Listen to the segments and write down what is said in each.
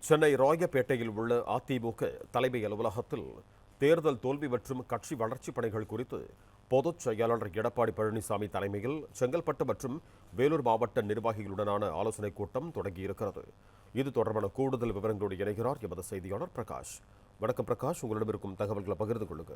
சென்னை ராயப்பேட்டையில் உள்ள அதிமுக தலைமை அலுவலகத்தில் தேர்தல் தோல்வி மற்றும் கட்சி வளர்ச்சிப் பணிகள் குறித்து பொதுச் செயலாளர் எடப்பாடி பழனிசாமி தலைமையில் செங்கல்பட்டு மற்றும் வேலூர் மாவட்ட நிர்வாகிகளுடனான ஆலோசனைக் கூட்டம் தொடங்கியிருக்கிறது. இது தொடர்பான கூடுதல் விவரங்களோடு இணைகிறார் எமது செய்தியாளர் பிரகாஷ். வணக்கம் பிரகாஷ், உங்களிடம் இருக்கும் தகவல்களை பகிர்ந்து கொள்ளுங்க.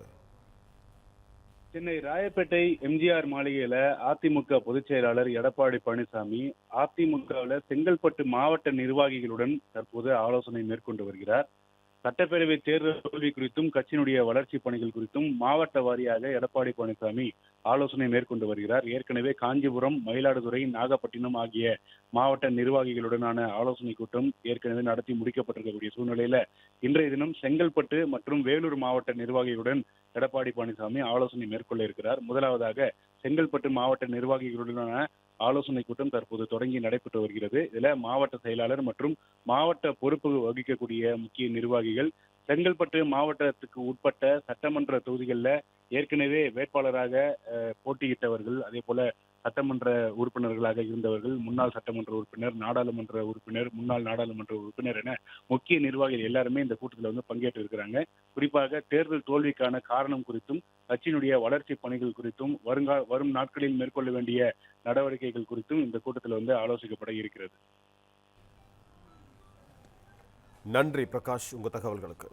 சென்னை ராயப்பேட்டை எம்ஜிஆர் மாளிகையில அதிமுக பொதுச் செயலாளர் எடப்பாடி பழனிசாமி அதிமுகவில் செங்கல்பட்டு மாவட்ட நிர்வாகிகளுடன் தற்போது ஆலோசனை மேற்கொண்டு வருகிறார். சட்டப்பேரவை தேர்தல் தோல்வி குறித்தும் கட்சியினுடைய வளர்ச்சி பணிகள் குறித்தும் மாவட்ட வாரியாக எடப்பாடி பழனிசாமி ஆலோசனை மேற்கொண்டு வருகிறார். ஏற்கனவே காஞ்சிபுரம், மயிலாடுதுறை, நாகப்பட்டினம் ஆகிய மாவட்ட நிர்வாகிகளுடனான ஆலோசனை கூட்டம் ஏற்கனவே நடத்தி முடிக்கப்பட்டிருக்கக்கூடிய சூழ்நிலையில இன்றைய தினம் செங்கல்பட்டு மற்றும் வேலூர் மாவட்ட நிர்வாகிகளுடன் எடப்பாடி பழனிசாமி ஆலோசனை மேற்கொள்ள இருக்கிறார். முதலாவதாக செங்கல்பட்டு மாவட்ட நிர்வாகிகளுடனான ஆலோசனை கூட்டம் தற்போது தொடங்கி நடைபெற்று வருகிறது. இதுல மாவட்ட செயலாளர் மற்றும் மாவட்ட பொறுப்பு வகிக்கக்கூடிய முக்கிய நிர்வாகிகள், செங்கல்பட்டு மாவட்டத்துக்கு உட்பட்ட சட்டமன்ற தொகுதிகளில் ஏற்கனவே வேட்பாளராக போட்டியிட்டவர்கள், அதே போல சட்டமன்ற உறுப்பினர்களாக இருந்தவர்கள், முன்னாள் சட்டமன்ற உறுப்பினர், நாடாளுமன்ற உறுப்பினர், முன்னாள் நாடாளுமன்ற உறுப்பினர் என முக்கிய நிர்வாகிகள் எல்லாருமே இந்த கூட்டத்தில் பங்கேற்று இருக்கிறாங்க. குறிப்பாக தேர்தல் தோல்விக்கான காரணம் குறித்தும் கட்சியினுடைய வளர்ச்சி பணிகள் குறித்தும் வரும் நாட்களில் மேற்கொள்ள வேண்டிய நடவடிக்கைகள் குறித்தும் இந்த கூட்டத்தில் ஆலோசிக்கப்பட இருக்கிறது. நன்றி பிரகாஷ், உங்க தகவல்களுக்கு.